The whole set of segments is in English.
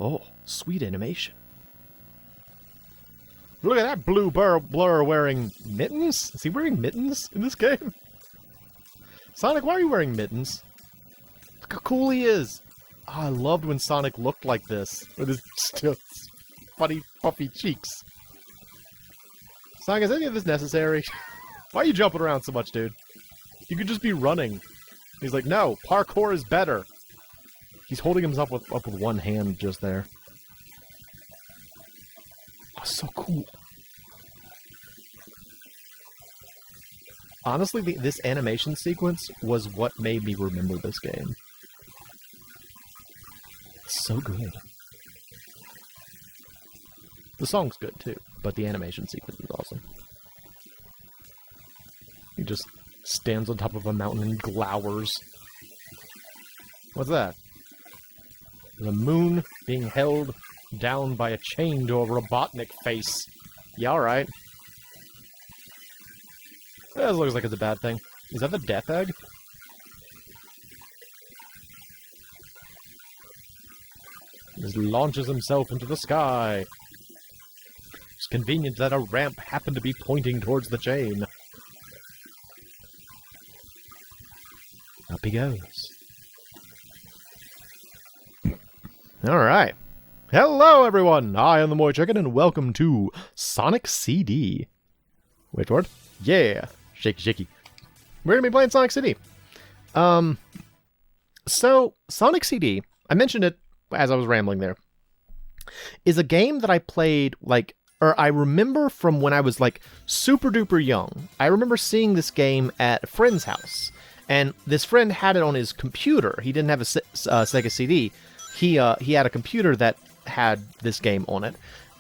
Oh, sweet animation. Look at that blue blur wearing mittens? Is he wearing mittens in this game? Sonic, why are you wearing mittens? Look how cool he is. Oh, I loved when Sonic looked like this, with his still funny, puffy cheeks. Sonic, is any of this necessary? Why are you jumping around so much, dude? You could just be running. He's like, no, parkour is better. He's holding himself up with one hand just there. Oh, so cool. Honestly, this animation sequence was what made me remember this game. It's so good. The song's good, too, but the animation sequence is awesome. He just stands on top of a mountain and glowers. What's that? The moon being held down by a chain to a Robotnik face. Yeah, alright. That looks like it's a bad thing. Is that the death egg? He just launches himself into the sky. It's convenient that a ramp happened to be pointing towards the chain. Up he goes. Alright. Hello, everyone! I am the MoeChicken, and welcome to Sonic CD. Wait for it. Yeah! Shaky, shaky. We're gonna be playing Sonic CD. So, Sonic CD, I mentioned it as I was rambling there, is a game that I played, or I remember from when I was, super duper young. I remember seeing this game at a friend's house, and this friend had it on his computer. He didn't have a Sega CD. He had a computer that had this game on it,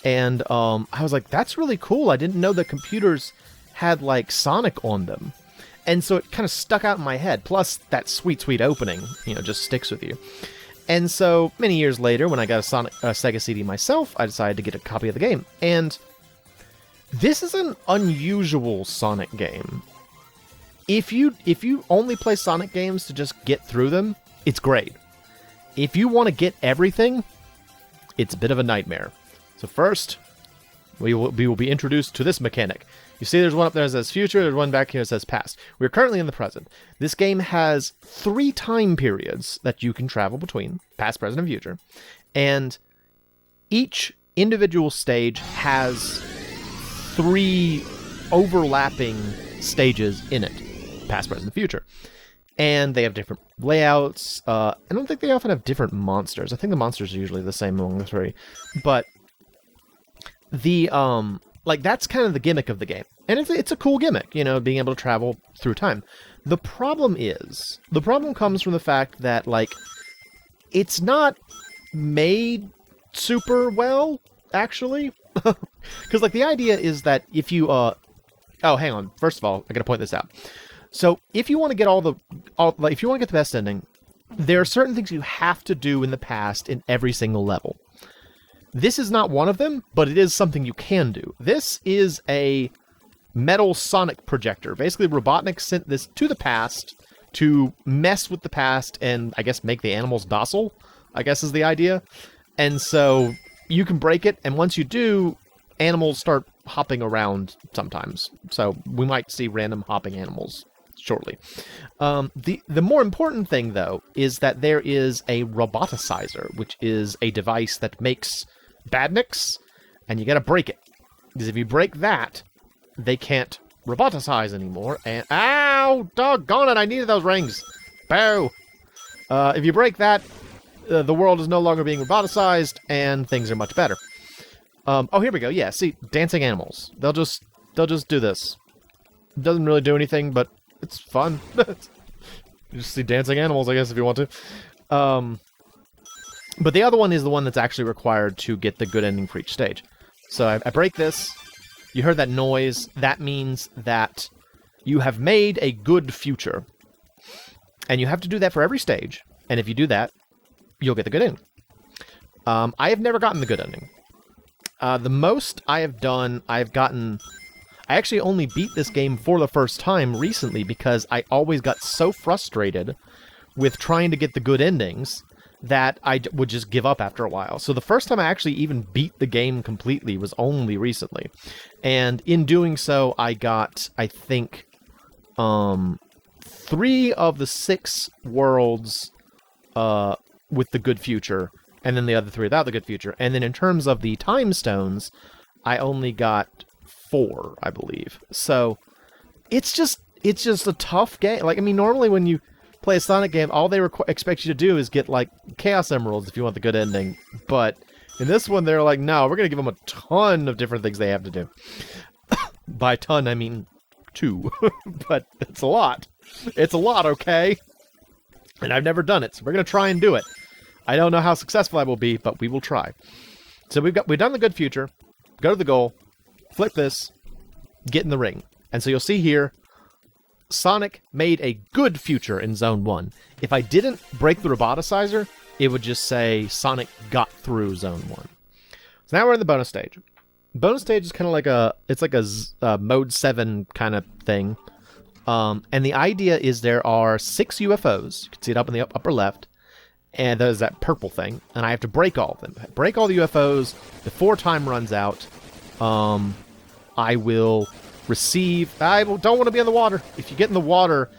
and I was like, that's really cool. I didn't know that computers had, Sonic on them. And so it kind of stuck out in my head. Plus, that sweet, sweet opening, just sticks with you. And so, many years later, when I got a Sega CD myself, I decided to get a copy of the game. And this is an unusual Sonic game. If you only play Sonic games to just get through them, it's great. If you want to get everything, it's a bit of a nightmare. So first, we will be introduced to this mechanic. You see there's one up there that says future, there's one back here that says past. We're currently in the present. This game has 3 time periods that you can travel between, past, present, and future. And each individual stage has 3 overlapping stages in it, past, present, and future. And they have different layouts. I don't think they often have different monsters. I think the monsters are usually the same among the 3. But the, that's kind of the gimmick of the game. And it's a cool gimmick, being able to travel through time. The problem comes from the fact that, it's not made super well, actually. Because, the idea is that if you, oh, hang on. First of all, I gotta point this out. So, if you want to get if you want to get the best ending, there are certain things you have to do in the past in every single level. This is not one of them, but it is something you can do. This is a metal Sonic projector. Basically, Robotnik sent this to the past to mess with the past and, I guess, make the animals docile, I guess is the idea. And so, you can break it, and once you do, animals start hopping around sometimes. So, we might see random hopping animals shortly. The more important thing, though, is that there is a roboticizer, which is a device that makes badniks, and you gotta break it. Because if you break that, they can't roboticize anymore, and... Ow! Doggone it, I needed those rings! Boo! If you break that, the world is no longer being roboticized, and things are much better. Oh, here we go, yeah, see, dancing animals. They'll just do this. It doesn't really do anything, but it's fun. You just see dancing animals, I guess, if you want to. But the other one is the one that's actually required to get the good ending for each stage. So I break this. You heard that noise. That means that you have made a good future. And you have to do that for every stage. And if you do that, you'll get the good ending. I have never gotten the good ending. The most I have done, I actually only beat this game for the first time recently because I always got so frustrated with trying to get the good endings that I would just give up after a while. So the first time I actually even beat the game completely was only recently. And in doing so, I got, I think, 3 of the 6 worlds with the good future, and then the other 3 without the good future. And then in terms of the time stones, I only got 4, I believe. So it's just a tough game. Like, I mean, normally when you play a Sonic game, all they expect you to do is get, like, Chaos Emeralds if you want the good ending. But in this one, they're like, no, we're going to give them a ton of different things they have to do. By ton, I mean 2. But it's a lot. It's a lot, okay? And I've never done it, so we're going to try and do it. I don't know how successful I will be, but we will try. So we've done the good future. Go to the goal. Flip this. Get in the ring. And so you'll see here, Sonic made a good future in Zone 1. If I didn't break the roboticizer, it would just say Sonic got through Zone 1. So now we're in the bonus stage. Bonus stage is kind of like a Mode 7 kind of thing. And the idea is there are 6 UFOs. You can see it up in the upper left. And there's that purple thing. And I have to break all of them. Break all the UFOs before time runs out. I will receive... I don't want to be in the water. If you get in the water,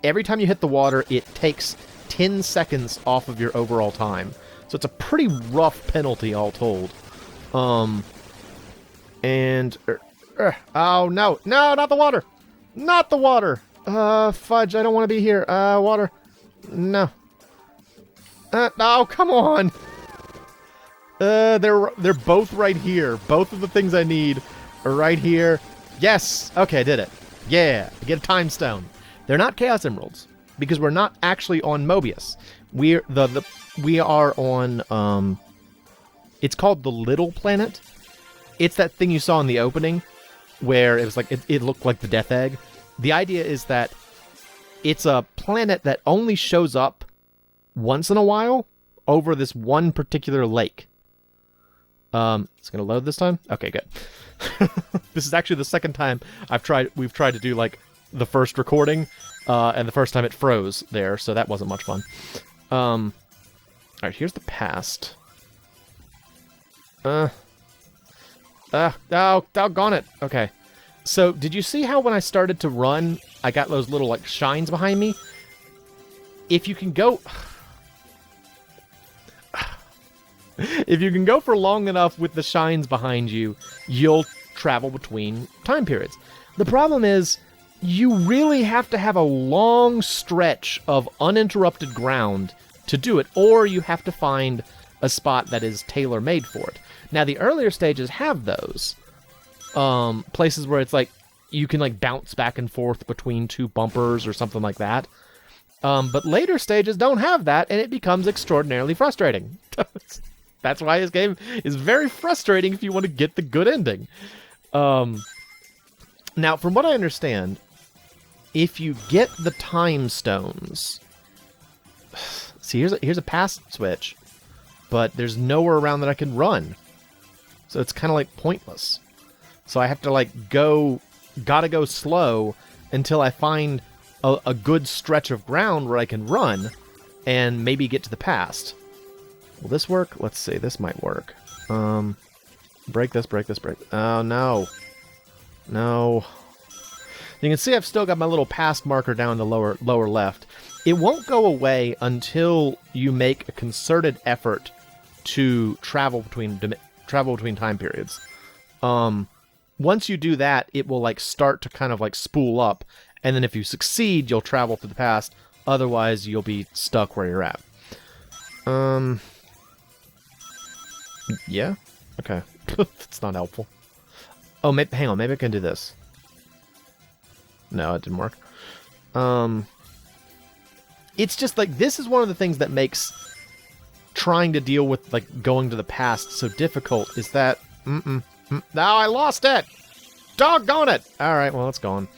every time you hit the water, it takes 10 seconds off of your overall time. So it's a pretty rough penalty, all told. Oh, no. No, not the water. Not the water. Fudge, I don't want to be here. Water. No. No, come on. They're both right here. Both of the things I need are right here. Yes. Okay, I did it. Yeah. I get a time stone. They're not Chaos Emeralds because we're not actually on Mobius. We are on it's called the Little Planet. It's that thing you saw in the opening where it was like it looked like the Death Egg. The idea is that it's a planet that only shows up once in a while over this one particular lake. It's gonna load this time? Okay, good. This is actually the second time we've tried to do like the first recording, and the first time it froze there, so that wasn't much fun. Alright, here's the past. Oh, doggone it. Okay. So, did you see how when I started to run, I got those little, like, shines behind me? If you can go... If you can go for long enough with the shines behind you, you'll travel between time periods. The problem is, you really have to have a long stretch of uninterrupted ground to do it, or you have to find a spot that is tailor-made for it. Now, the earlier stages have those. Places where it's like, you can like bounce back and forth between 2 bumpers or something like that. But later stages don't have that, and it becomes extraordinarily frustrating. That's why this game is very frustrating if you want to get the good ending. Now, from what I understand, if you get the time stones... See, here's a pass switch, but there's nowhere around that I can run. So it's kind of like pointless. So I have to like gotta go slow until I find a good stretch of ground where I can run and maybe get to the past. Will this work? Let's see. This might work. Break this. Oh, no. No. You can see I've still got my little past marker down in the lower left. It won't go away until you make a concerted effort to travel between time periods. Once you do that, it will like start to kind of like spool up, and then if you succeed, you'll travel to the past. Otherwise, you'll be stuck where you're at. Yeah? Okay. That's not helpful. Oh, hang on. Maybe I can do this. No, it didn't work. It's just like, this is one of the things that makes trying to deal with like going to the past so difficult, is that... Now I lost it! Doggone it! Alright, well, it's gone.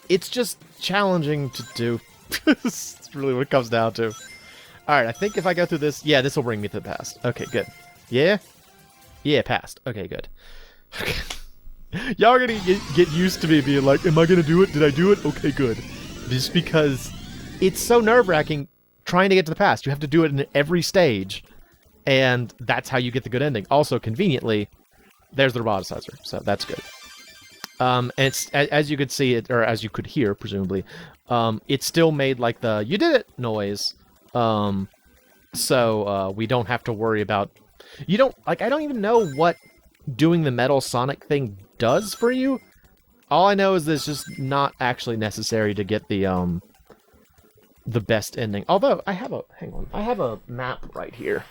It's just challenging to do. It's really what it comes down to. Alright, I think if I go through this... Yeah, this will bring me to the past. Okay, good. Yeah? Yeah, past. Okay, good. Y'all are gonna get used to me being like, am I gonna do it? Did I do it? Okay, good. Just because it's so nerve-wracking trying to get to the past. You have to do it in every stage, and that's how you get the good ending. Also, conveniently, there's the roboticizer, so that's good. And it's, as you could see it, or as you could hear, presumably, it still made like the "you did it" noise. So we don't have to worry about. I don't even know what doing the Metal Sonic thing does for you. All I know is that it's just not actually necessary to get the best ending. Although I have a map right here.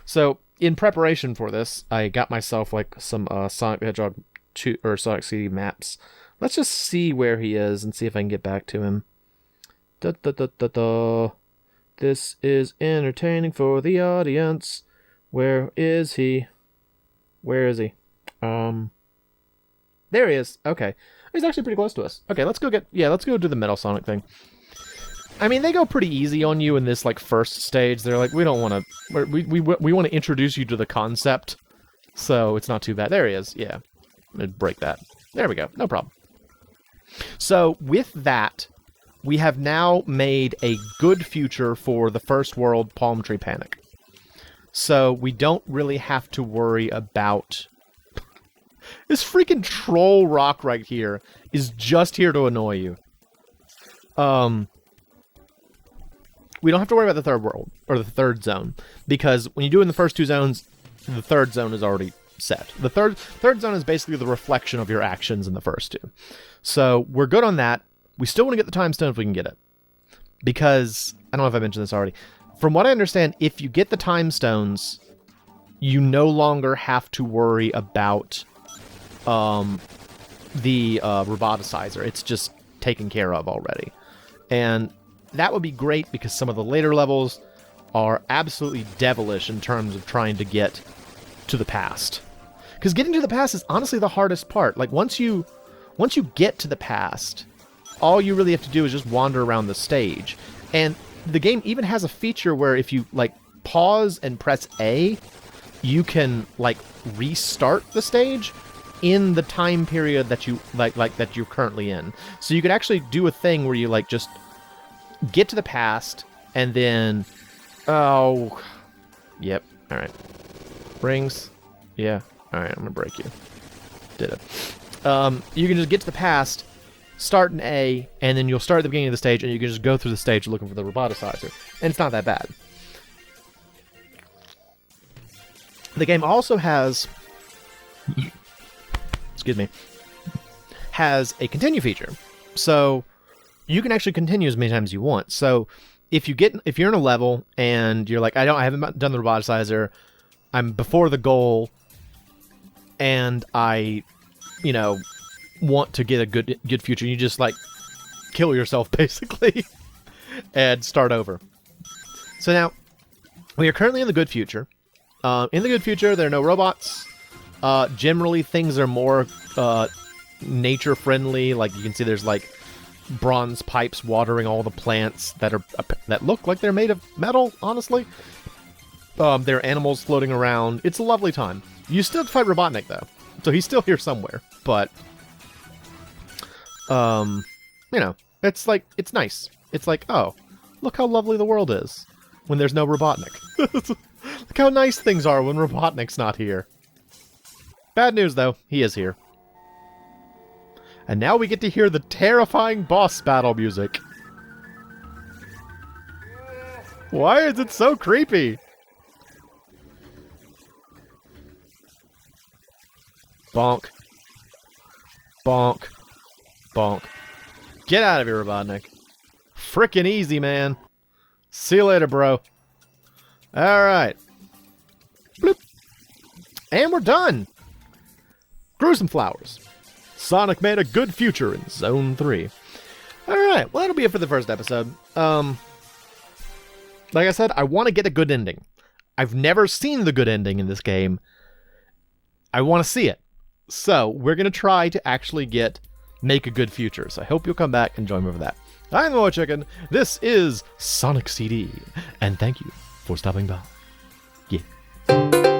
So in preparation for this, I got myself like some Sonic the Hedgehog 2 or Sonic CD maps. Let's just see where he is and see if I can get back to him. This is entertaining for the audience. Where is he? Where is he? There he is. Okay. He's actually pretty close to us. Okay, let's go do the Metal Sonic thing. I mean, they go pretty easy on you in this, like, first stage. They're like, we don't want to... We want to introduce you to the concept, so it's not too bad. There he is. Yeah. I'd break that. There we go. No problem. So, with that, we have now made a good future for the first world Palm Tree Panic. So, we don't really have to worry about... This freaking troll rock right here is just here to annoy you. We don't have to worry about the third world, or the third zone, because when you do it in the first two zones, the third zone is already set. The third zone is basically the reflection of your actions in the first two. So we're good on that. We still want to get the time stone if we can get it. Because, I don't know if I mentioned this already, from what I understand, if you get the time stones, you no longer have to worry about the roboticizer. It's just taken care of already. And that would be great because some of the later levels are absolutely devilish in terms of trying to get to the past. Because getting to the past is honestly the hardest part. Like, once you get to the past, all you really have to do is just wander around the stage. And the game even has a feature where if you, like, pause and press A, you can, like, restart the stage in the time period that you, like that you're currently in. So you could actually do a thing where you, like, just get to the past, and then... Oh... Yep. Alright. Rings. Yeah. Alright, I'm gonna break you. Did it. You can just get to the past, start an A, and then you'll start at the beginning of the stage, and you can just go through the stage looking for the roboticizer. And it's not that bad. The game also has... excuse me. Has a continue feature. So... you can actually continue as many times as you want. So if you're in a level and you're like, I haven't done the roboticizer, I'm before the goal, and I, want to get a good future, you just like kill yourself basically and start over. So now we are currently in the good future. In the good future, there are no robots. Generally, things are more nature friendly. Like you can see, there's like bronze pipes watering all the plants that look like they're made of metal, honestly. There are animals floating around. It's a lovely time. You still have to fight Robotnik, though. So he's still here somewhere. But, it's like, it's nice. It's like, oh, look how lovely the world is when there's no Robotnik. Look how nice things are when Robotnik's not here. Bad news, though. He is here. And now we get to hear the terrifying boss battle music. Why is it so creepy? Bonk. Bonk. Bonk. Get out of here, Robotnik. Frickin' easy, man. See you later, bro. Alright. Bloop. And we're done. Grew some flowers. Sonic made a good future in Zone 3. Alright, well that'll be it for the first episode. Like I said, I want to get a good ending. I've never seen the good ending in this game. I want to see it. So, we're going to try to actually make a good future. So I hope you'll come back and join me for that. I'm MoeChicken. This is Sonic CD. And thank you for stopping by. Yeah.